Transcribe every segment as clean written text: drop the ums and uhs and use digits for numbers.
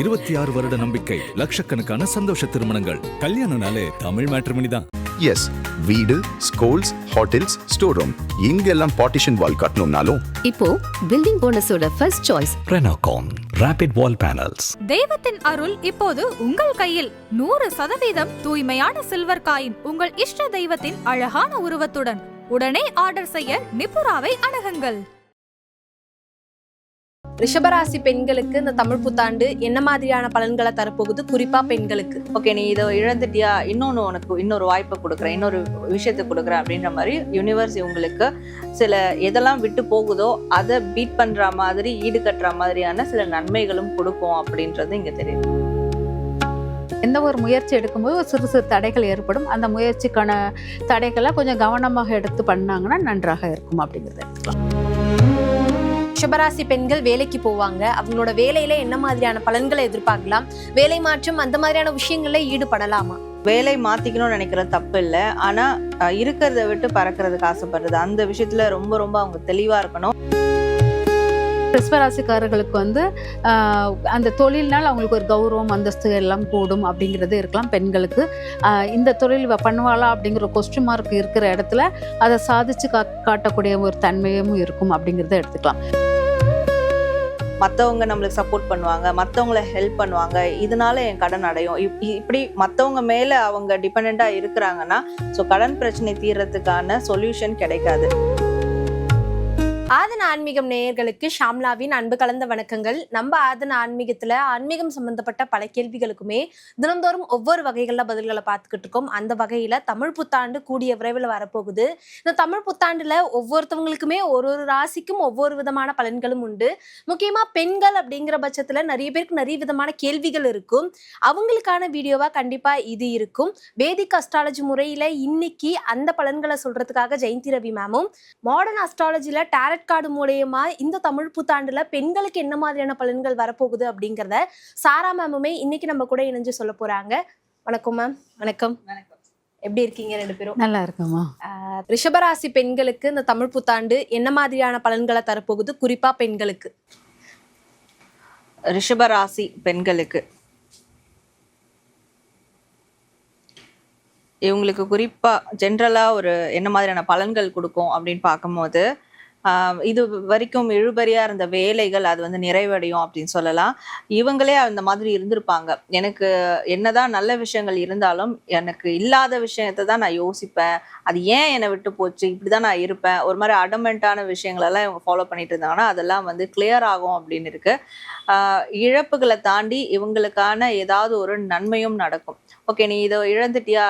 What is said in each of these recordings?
26 வருட நம்பிக்கை, லட்சக்கணக்கான சந்தோஷ திருமணங்கள். கல்யாணம்னாலே தமிழ் மேட்ரிமோனி தான். எஸ், வீடு, ஸ்கூல்ஸ், ஹோட்டல்ஸ், ஸ்டோர் ரூம், இங்கெல்லாம் பார்ட்டிஷன் வால் கட்டணும்னாலும் இப்போ பில்டிங் போனஸோட first choice Renocon Rapid Wall Panels. தெய்வத்தின் அருள் இப்போது உங்கள் கையில். 100% தூய்மையான சில்வர் காயின் உங்கள் இஷ்ட தெய்வத்தின் அழகான உருவத்துடன். உடனே ஆர்டர் செய்ய நிபுராவை அணுகுங்கள். ரிஷபராசி பெண்களுக்கு இந்த தமிழ் புத்தாண்டு என்ன மாதிரியான பலன்களை தரப்போகுது, குறிப்பா பெண்களுக்கு? ஓகே, நீ இதை இழந்துட்டியா, உனக்கு இன்னொரு வாய்ப்பை கொடுக்குறேன், இன்னொரு விஷயத்தை கொடுக்குறேன் அப்படின்ற மாதிரி யூனிவர்ஸ் உங்களுக்கு சில எதெல்லாம் விட்டு போகுதோ அதை பீட் பண்ற மாதிரி, ஈடுகட்டுற மாதிரியான சில நன்மைகளும் கொடுக்கும் அப்படின்றது இங்க தெரியுது. எந்த ஒரு முயற்சி எடுக்கும்போது சிறு சிறு தடைகள் ஏற்படும். அந்த முயற்சிக்கான தடைகளை கொஞ்சம் கவனமாக எடுத்து பண்ணாங்கன்னா நன்றாக இருக்கும் அப்படிங்கிறத எடுத்துக்கலாம். ரிஷபராசி பெண்கள் வேலைக்கு போவாங்க. அவங்களோட வேலையில என்ன மாதிரியான பலன்களை எதிர்பார்க்கலாம்? வேலை மாற்றம் அந்த மாதிரியான விஷயங்கள்ல ஈடுபடலாமா? வேலை மாத்திக்கணும்னு நினைக்கிற தப்பு இல்லை, ஆனா இருக்கிறத விட்டு பறக்கிறதுக்கு ஆசைப்படுறது, அந்த விஷயத்துல ரொம்ப ரொம்ப அவங்க தெளிவா இருக்கணும். ரிஷபராசிக்காரர்களுக்கு அந்த தொழில்னால் அவங்களுக்கு ஒரு கௌரவம், அந்தஸ்து எல்லாம் கூடும் அப்படிங்கிறது இருக்கலாம். பெண்களுக்கு இந்த தொழில் பண்ணுவாளா அப்படிங்கிற கொஸ்டின் மார்க் இருக்கிற இடத்துல அதை சாதிச்சு காட்டக்கூடிய ஒரு தன்மையும் இருக்கும் அப்படிங்கிறத எடுத்துக்கலாம். மற்றவங்க நம்மளுக்கு சப்போர்ட் பண்ணுவாங்க, மற்றவங்கள ஹெல்ப் பண்ணுவாங்க, இதனால என் கடன் அடையும், இப்படி மற்றவங்க மேல அவங்க டிபெண்டா இருக்கிறாங்கன்னா ஸோ கடன் பிரச்சனை தீர்றதுக்கான சொல்யூஷன் கிடைக்காது. ஆதன ஆன்மீகம் நேயர்களுக்கு ஷாம்லாவின் அன்பு கலந்த வணக்கங்கள். நம்ம ஆதன ஆன்மீகத்துல ஆன்மீகம் சம்பந்தப்பட்ட பல கேள்விகளுக்குமே தினந்தோறும் ஒவ்வொரு வகைகள்ல பதில்களை பார்த்துக்கிட்டு இருக்கோம். அந்த வகையில தமிழ் புத்தாண்டு கூடிய விரைவில் வரப்போகுது. இந்த தமிழ் புத்தாண்டுல ஒவ்வொருத்தவங்களுக்குமே ஒரு ராசிக்கும் ஒவ்வொரு விதமான பலன்களும் உண்டு. முக்கியமா பெண்கள் அப்படிங்கிற பட்சத்துல நிறைய பேருக்கு நிறைய விதமான கேள்விகள் இருக்கும். அவங்களுக்கான வீடியோவா கண்டிப்பா இது இருக்கும். வேதிக் அஸ்ட்ராலஜி முறையில இன்னைக்கு அந்த பலன்களை சொல்றதுக்காக ஜெயந்தி ரவி மேமும், மாடர்ன் அஸ்ட்ராலஜில டாரட் கார்டு மூலமா இந்த தமிழ் புத்தாண்டுல பெண்களுக்கு என்ன மாதிரியான பலன்கள் வரப்போகுது அப்படிங்கறத சாரா மேமுமே இன்னைக்கு நம்ம கூட இணைஞ்சு சொல்ல போறாங்க. வணக்கம் மேம். வணக்கம். எப்படி இருக்கீங்க ரெண்டு பேரும்? நல்லா இருக்கமா. ரிஷபராசி பெண்களுக்கு இந்த தமிழ் புத்தாண்டு என்ன மாதிரியான பலன்களை தரப்போகுது, குறிப்பா பெண்களுக்கு? ரிஷபராசி பெண்களுக்கு இவங்களுக்கு குறிப்பா ஜென்ரலா ஒரு என்ன மாதிரியான பலன்கள் கொடுக்கும் அப்படின்னு பார்க்கும்போது, இது வரைக்கும் இழுபறியா இருந்த வேலைகள் அது நிறைவடையும் அப்படின்னு சொல்லலாம். இவங்களே அந்த மாதிரி இருந்திருப்பாங்க. எனக்கு என்னதான் நல்ல விஷயங்கள் இருந்தாலும் எனக்கு இல்லாத விஷயத்தை தான் நான் யோசிப்பேன், அது ஏன் என்னை விட்டு போச்சு, இப்படிதான் நான் இருப்பேன், ஒரு மாதிரி அடமெண்டான விஷயங்களெல்லாம் இவங்க ஃபாலோ பண்ணிட்டு இருந்தாங்கன்னா அதெல்லாம் கிளியர் ஆகும் அப்படின்னு இருக்கு. இழப்புகளை தாண்டி இவங்களுக்கான ஏதாவது ஒரு நன்மையும் நடக்கும். ஓகே, நீ இதை இழந்துட்டியா,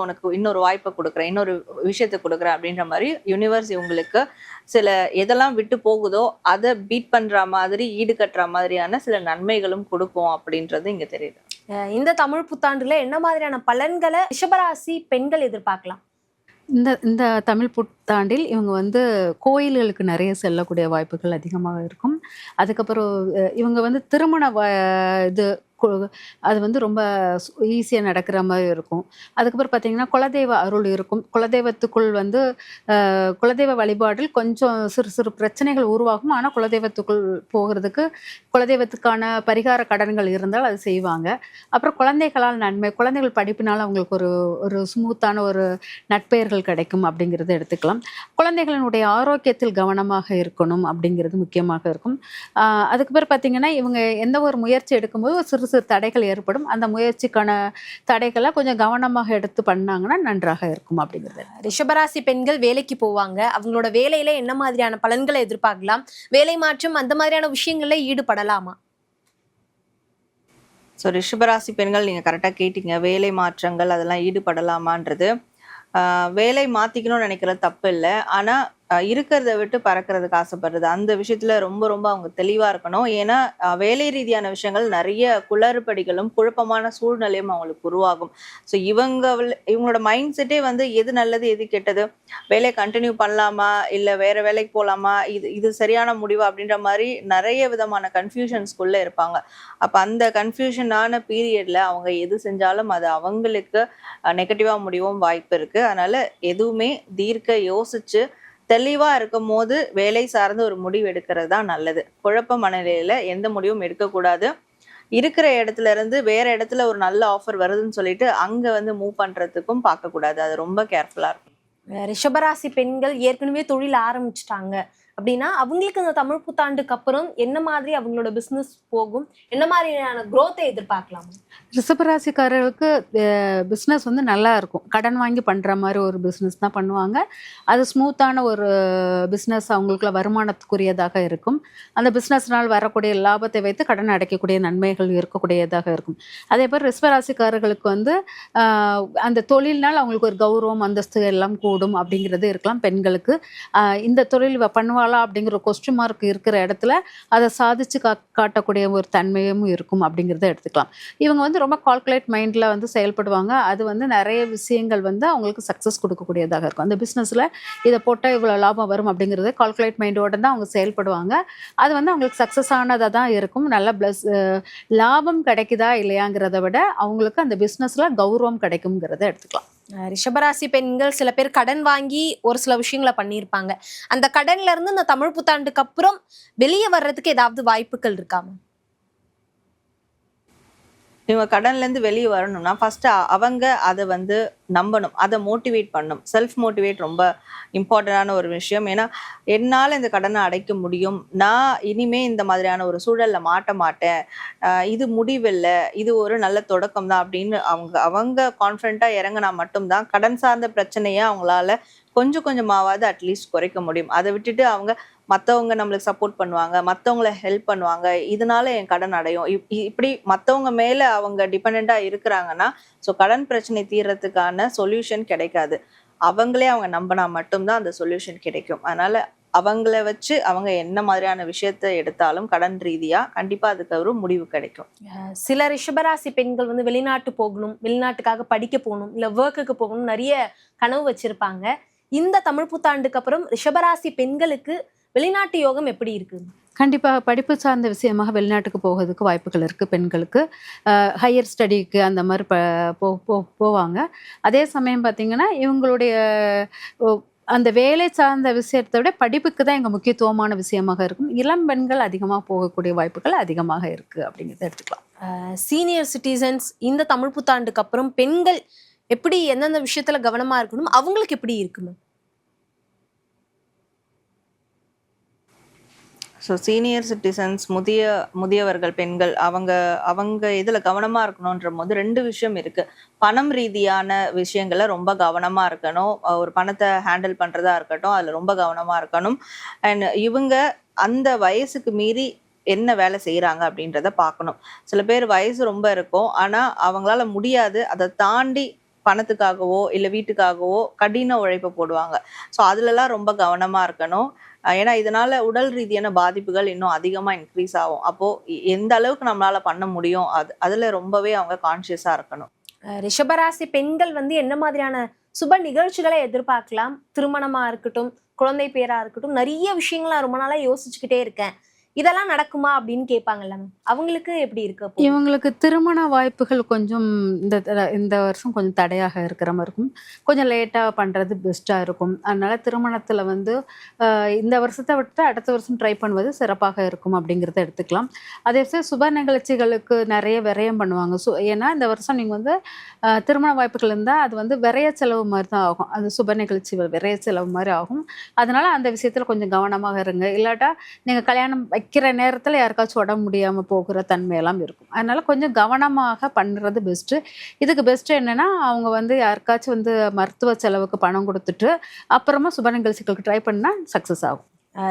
உனக்கு இன்னொரு வாய்ப்பை கொடுக்குறேன், இன்னொரு விஷயத்தை கொடுக்குறேன் அப்படின்ற மாதிரி யூனிவர்ஸ் இவங்களுக்கு சில எதெல்லாம் விட்டு போகுதோ அதை பீட் பண்ற மாதிரி, ஈடுகட்டுற மாதிரியான சில நன்மைகளும் கொடுக்கும் அப்படின்றது இங்க தெரியுது. இந்த தமிழ் புத்தாண்டுல என்ன மாதிரியான பலன்களை ரிஷபராசி பெண்கள் எதிர்பார்க்கலாம்? இந்த தமிழ் புத்தாண்டில் இவங்க கோயில்களுக்கு நிறைய செல்லக்கூடிய வாய்ப்புகள் அதிகமாக இருக்கும். அதுக்கப்புறம் இவங்க திருமண இது அது ரொம்ப ஈஸியாக நடக்கிற மாதிரி இருக்கும். அதுக்கப்புறம் பார்த்தீங்கன்னா குலதெய்வ அருள் இருக்கும். குலதெய்வத்துக்குள் குலதெய்வ வழிபாடில் கொஞ்சம் சிறு சிறு பிரச்சனைகள் உருவாகும். ஆனால் குலதெய்வத்துக்குள் போகிறதுக்கு குலதெய்வத்துக்கான பரிகார கடன்கள் இருந்தால் அது செய்வாங்க. அப்புறம் குழந்தைகளால் நன்மை, குழந்தைகள் படிப்பினால் அவங்களுக்கு ஒரு ஸ்மூத்தான ஒரு நட்பெயர்கள் கிடைக்கும் அப்படிங்கிறத எடுத்துக்கலாம். குழந்தைகளினுடைய ஆரோக்கியத்தில் கவனமாக இருக்கணும் அப்படிங்கிறது முக்கியமாக இருக்கும். அதுக்கப்புறம் பார்த்தீங்கன்னா இவங்க எந்த ஒரு முயற்சி எடுக்கும்போது சிறு சிறு தடைகள் ஏற்படும். அந்த முயற்சிக்கான தடைகளை கொஞ்சம் கவனமாக எடுத்து பண்ணாங்கன்னா நன்றாக இருக்கும் அப்படிங்கிறது. ரிஷபராசி பெண்கள் வேலைக்கு போவாங்க. அவங்களோட வேலையில என்ன மாதிரியான பலன்களை எதிர்பார்க்கலாம்? வேலை மாற்றம் அந்த மாதிரியான விஷயங்கள்ல ஈடுபடலாமா? ஸோ ரிஷபராசி பெண்கள் நீங்க கரெக்டா கேட்டீங்க, வேலை மாற்றங்கள் அதெல்லாம் ஈடுபடலாமான்றது. வேலை மாத்திக்கணும்னு நினைக்கிற தப்பு இல்லை, ஆனா இருக்கிறத விட்டு பறக்கிறதுக்கு ஆசைப்படுறது, அந்த விஷயத்துல ரொம்ப ரொம்ப அவங்க தெளிவா இருக்கணும். ஏன்னா வேலை ரீதியான விஷயங்கள் நிறைய குளறுபடிகளும் குழப்பமான சூழ்நிலையும் அவங்களுக்கு உருவாகும். ஸோ இவங்களோட மைண்ட் செட்டே எது நல்லது எது கெட்டது, வேலையை கண்டினியூ பண்ணலாமா இல்லை வேற வேலைக்கு போகலாமா, இது சரியான முடிவா அப்படின்ற மாதிரி நிறைய விதமான கன்ஃபியூஷன்ஸ்குள்ள இருப்பாங்க. அப்போ அந்த கன்ஃபியூஷனான பீரியட்ல அவங்க எது செஞ்சாலும் அது அவங்களுக்கு நெகட்டிவா முடியவும் வாய்ப்பு இருக்கு. அதனால எதுவுமே தீர்க்க யோசிச்சு தெளிவா இருக்கும் போது வேலை சார்ந்த ஒரு முடிவு எடுக்கிறது தான் நல்லது. குழப்ப மனநிலையில எந்த முடிவும் எடுக்கக்கூடாது. இருக்கிற இடத்துல இருந்து வேற இடத்துல ஒரு நல்ல ஆஃபர் வருதுன்னு சொல்லிட்டு அங்க வந்து மூவ் பண்றதுக்கும் பார்க்க கூடாது. அது ரொம்ப கேர்ஃபுல்லா இருக்கும். ரிஷபராசி பெண்கள் ஏற்கனவே தொழில் ஆரம்பிச்சிட்டாங்க அப்படின்னா அவங்களுக்கு இந்த தமிழ் புத்தாண்டுக்கு அப்புறம் என்ன மாதிரி அவங்களோட பிசினஸ் போகும், என்ன மாதிரியான growth-ஐ எதிர்பார்க்கலாம்? ரிஷபராசிக்காரர்களுக்கு பிஸ்னஸ் வந்து நல்லா இருக்கும். கடன் வாங்கி பண்ணுற மாதிரி ஒரு பிஸ்னஸ் தான் பண்ணுவாங்க. அது ஸ்மூத்தான ஒரு பிஸ்னஸ், அவங்களுக்குள்ள வருமானத்துக்குரியதாக இருக்கும். அந்த பிஸ்னஸ்னால் வரக்கூடிய லாபத்தை வைத்து கடன் அடைக்கக்கூடிய நன்மைகள் இருக்கக்கூடியதாக இருக்கும். அதே போல் ரிஷபராசிக்காரர்களுக்கு வந்து அந்த தொழில்னால் அவங்களுக்கு ஒரு கௌரவம், அந்தஸ்து எல்லாம் கூடும் அப்படிங்கிறது இருக்கலாம். பெண்களுக்கு இந்த தொழில் பண்ணுவாளா அப்படிங்கிற கொஸ்டின் மார்க் இருக்கிற இடத்துல அதை சாதிச்சு காட்டக்கூடிய ஒரு தன்மையும் இருக்கும் அப்படிங்கிறத எடுத்துக்கலாம். இவங்க வந்து ரொம்ப கால்குலேட் மைண்டில் வந்து செயல்படுவாங்க. அது வந்து நிறைய விஷயங்கள் வந்து அவங்களுக்கு சக்ஸஸ் கொடுக்கக்கூடியதாக இருக்கும். அந்த பிஸ்னஸில் இதை போட்டால் இவ்வளோ லாபம் வரும் அப்படிங்கிறத கால்குலேட் மைண்டோட தான் அவங்க செயல்படுவாங்க. அது வந்து அவங்களுக்கு சக்ஸஸ் ஆனதாக தான் இருக்கும். நல்ல லாபம் கிடைக்குதா இல்லையாங்கிறத விட அவங்களுக்கு அந்த பிஸ்னஸில் கௌரவம் கிடைக்குங்கிறத எடுத்துக்கலாம். ரிஷபராசி பெண்கள் சில பேர் கடன் வாங்கி ஒரு சில விஷயங்களை பண்ணியிருப்பாங்க. அந்த கடன்ல இருந்து இந்த தமிழ் புத்தாண்டுக்கு அப்புறம் வெளியே வர்றதுக்கு ஏதாவது வாய்ப்புகள் இருக்காம? இவங்க கடன்ல இருந்து வெளியே வரணும்னா ஃபர்ஸ்ட் அவங்க அதை வந்து நம்பணும், அதை மோட்டிவேட் பண்ணணும். செல்ஃப் மோட்டிவேட் ரொம்ப இம்பார்ட்டண்டான ஒரு விஷயம். ஏன்னா என்னால் இந்த கடனை அடைக்க முடியும், நான் இனிமே இந்த மாதிரியான ஒரு சூழல்ல மாட்ட மாட்டேன், இது முடிவில்லை, இது ஒரு நல்ல தொடக்கம் தான் அப்படின்னு அவங்க கான்ஃபிடென்ட்டா இறங்கினா மட்டும்தான் கடன் சார்ந்த பிரச்சனையை அவங்களால கொஞ்சம் கொஞ்சமாவது அட்லீஸ்ட் குறைக்க முடியும். அதை விட்டுட்டு அவங்க மற்றவங்க நம்மளுக்கு சப்போர்ட் பண்ணுவாங்க, மற்றவங்கள ஹெல்ப் பண்ணுவாங்க, இதனால என் கடன் அடையும், இப்படி மற்றவங்க மேலே அவங்க டிபெண்ட்டாக இருக்கிறாங்கன்னா ஸோ கடன் பிரச்சனை தீர்றதுக்கான சொல்யூஷன் கிடைக்காது. அவங்களே அவங்க நம்பினா மட்டும்தான் அந்த சொல்யூஷன் கிடைக்கும். அதனால அவங்கள வச்சு அவங்க என்ன மாதிரியான விஷயத்த எடுத்தாலும் கடன் ரீதியா கண்டிப்பா அதுக்கு ஒரு முடிவு கிடைக்கும். சில ரிஷபராசி பெண்கள் வந்து வெளிநாட்டு போகணும், வெளிநாட்டுக்காக படிக்க போகணும், இல்ல ஒர்க்குக்கு போகணும் நிறைய கனவு வச்சிருப்பாங்க. இந்த தமிழ் புத்தாண்டுக்கு அப்புறம் ரிஷபராசி பெண்களுக்கு வெளிநாட்டு யோகம் எப்படி இருக்கு? கண்டிப்பாக படிப்பு சார்ந்த விஷயமாக வெளிநாட்டுக்கு போகிறதுக்கு வாய்ப்புகள் இருக்குது. பெண்களுக்கு ஹையர் ஸ்டடிக்கு அந்த மாதிரி போவாங்க. அதே சமயம் பார்த்திங்கன்னா இவங்களுடைய அந்த வேலை சார்ந்த விஷயத்தை விட படிப்புக்கு தான் எங்கள் முக்கியத்துவமான விஷயமாக இருக்கும். இளம் பெண்கள் அதிகமாக போகக்கூடிய வாய்ப்புகள் அதிகமாக இருக்குது அப்படிங்கிறத எடுத்துக்கலாம். சீனியர் சிட்டிசன்ஸ் இந்த தமிழ் புத்தாண்டுக்கு அப்புறம் பெண்கள் எப்படி எந்தெந்த விஷயத்துல கவனமா இருக்கணும், அவங்களுக்கு எப்படி இருக்கணும்? ஸோ சீனியர் சிட்டிசன்ஸ், முதியவர்கள் பெண்கள் அவங்க இதில் கவனமாக இருக்கணுன்ற போது ரெண்டு விஷயம் இருக்குது. பணம் ரீதியான விஷயங்களை ரொம்ப கவனமாக இருக்கணும். ஒரு பணத்தை ஹேண்டில் பண்ணுறதா இருக்கட்டும், அதில் ரொம்ப கவனமாக இருக்கணும். அண்ட் இவங்க அந்த வயசுக்கு மீறி என்ன வேலை செய்கிறாங்க அப்படின்றத பார்க்கணும். சில பேர் வயசு ரொம்ப இருக்கும், ஆனால் அவங்களால முடியாது, அதை தாண்டி பணத்துக்காகவோ இல்லை வீட்டுக்காகவோ கடின உழைப்பை போடுவாங்க. ஸோ அதுலலாம் ரொம்ப கவனமாக இருக்கணும். ஏன்னா இதனால உடல் ரீதியான பாதிப்புகள் இன்னும் அதிகமாக இன்க்ரீஸ் ஆகும். அப்போது எந்த அளவுக்கு நம்மளால பண்ண முடியும் அதில் ரொம்பவே அவங்க கான்ஷியஸாக இருக்கணும். ரிஷபராசி பெண்கள் வந்து என்ன மாதிரியான சுப நிகழ்ச்சிகளை எதிர்பார்க்கலாம்? திருமணமா இருக்கட்டும், குழந்தை பேரா இருக்கட்டும், நிறைய விஷயங்களா ரொம்ப நாளா யோசிச்சுக்கிட்டே இருக்கேன், இதெல்லாம் நடக்குமா அப்படின்னு கேட்பாங்கல்ல, அவங்களுக்கு எப்படி இருக்கு? இவங்களுக்கு திருமண வாய்ப்புகள் கொஞ்சம் இந்த வருஷம் கொஞ்சம் தடையாக இருக்கிற மாதிரி இருக்கும். கொஞ்சம் லேட்டாக பண்ணுறது பெஸ்ட்டாக இருக்கும். அதனால திருமணத்தில் வந்து இந்த வருஷத்தை விட்டு அடுத்த வருஷம் ட்ரை பண்ணுவது சிறப்பாக இருக்கும் அப்படிங்கிறத எடுத்துக்கலாம். அதே சுப நிகழ்ச்சிகளுக்கு நிறைய விரயம் பண்ணுவாங்க. ஏன்னா இந்த வருஷம் நீங்கள் வந்து திருமண வாய்ப்புகள் இருந்தால் அது வந்து விரைய செலவு மாதிரி தான் ஆகும். அது சுப நிகழ்ச்சி விரைய செலவு மாதிரி ஆகும். அதனால அந்த விஷயத்தில் கொஞ்சம் கவனமாக இருங்க. இல்லாட்டா நீங்கள் கல்யாணம் வைக்கிற நேரத்தில் யாருக்காச்சும் உடம்பு முடியாமல் போகிற தன்மையெல்லாம் இருக்கும். அதனால கொஞ்சம் கவனமாக பண்ணுறது பெஸ்ட்டு. இதுக்கு பெஸ்ட்டு என்னென்னா அவங்க வந்து யாருக்காச்சும் வந்து மருத்துவ செலவுக்கு பணம் கொடுத்துட்டு அப்புறமா சுப நிகழ்ச்சிகளுக்கு ட்ரை பண்ணால் சக்ஸஸ் ஆகும்.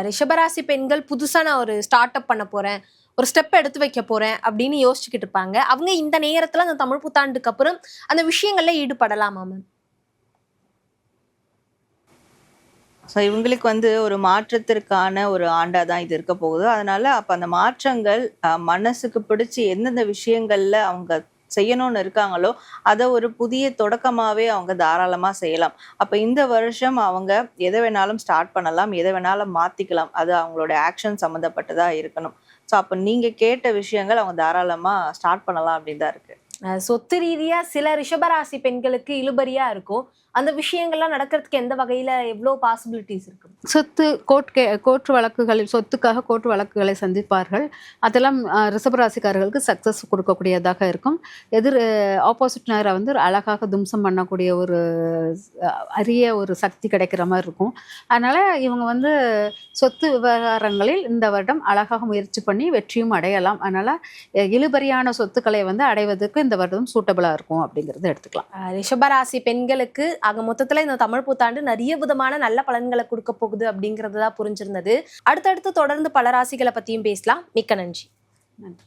ரிஷபராசி பெண்கள் புதுசாக நான் ஒரு ஸ்டார்ட் அப் பண்ண போகிறேன், ஒரு ஸ்டெப் எடுத்து வைக்க போகிறேன் அப்படின்னு யோசிச்சுக்கிட்டு இருப்பாங்க. அவங்க இந்த நேரத்தில் அந்த தமிழ் புத்தாண்டுக்கு அப்புறம் அந்த விஷயங்கள்ல ஈடுபடலாமா மேம்? ஸோ இவங்களுக்கு வந்து ஒரு மாற்றத்திற்கான ஒரு ஆண்டாக தான் இது இருக்க போகுது. அதனால அப்போ அந்த மாற்றங்கள் மனசுக்கு பிடிச்சி எந்தெந்த விஷயங்கள்ல அவங்க செய்யணும்னு இருக்காங்களோ அதை ஒரு புதிய தொடக்கமாகவே அவங்க தாராளமாக செய்யலாம். அப்போ இந்த வருஷம் அவங்க எதை வேணாலும் ஸ்டார்ட் பண்ணலாம், எதை வேணாலும் மாற்றிக்கலாம். அது அவங்களோட ஆக்ஷன் சம்மந்தப்பட்டதாக இருக்கணும். ஸோ அப்போ நீங்கள் கேட்ட விஷயங்கள் அவங்க தாராளமாக ஸ்டார்ட் பண்ணலாம் அப்படின்னு தான் இருக்குது. சொத்து ரீதியா சில ரிஷபராசி பெண்களுக்கு இழுபறியா இருக்கும். அந்த விஷயங்கள்லாம் நடக்கிறதுக்கு எந்த வகையில எவ்வளவு பாசிபிலிட்டிஸ் இருக்கு? சொத்து கோர்ட் வழக்குகளில் சொத்துக்காக கோர்ட் வழக்குகளை சந்திப்பார்கள். அதெல்லாம் ரிஷபராசிக்காரர்களுக்கு சக்ஸஸ் கொடுக்கக்கூடியதாக இருக்கும். ஆப்போசிட் நேரம் வந்து அழகாக தும்சம் பண்ணக்கூடிய ஒரு அரிய ஒரு சக்தி கிடைக்கிற மாதிரி இருக்கும். அதனால இவங்க வந்து சொத்து விவகாரங்களில் இந்த வருடம் அழகாக முயற்சி பண்ணி வெற்றியும் அடையலாம். அதனால இழுபறியான சொத்துக்களை வந்து அடைவதற்கு இந்த வருடம் சூட்டபிளா இருக்கும் அப்படிங்கறத எடுத்துக்கலாம். ரிஷபராசி பெண்களுக்கு ஆக மொத்தத்துல இந்த தமிழ் புத்தாண்டு நிறைய விதமான நல்ல பலன்களை கொடுக்க போகுது அப்படிங்கறதுதான் புரிஞ்சிருந்தது. அடுத்தடுத்து தொடர்ந்து பல ராசிகளை பத்தியும் பேசலாம். மிக்க நன்றி. நன்றி.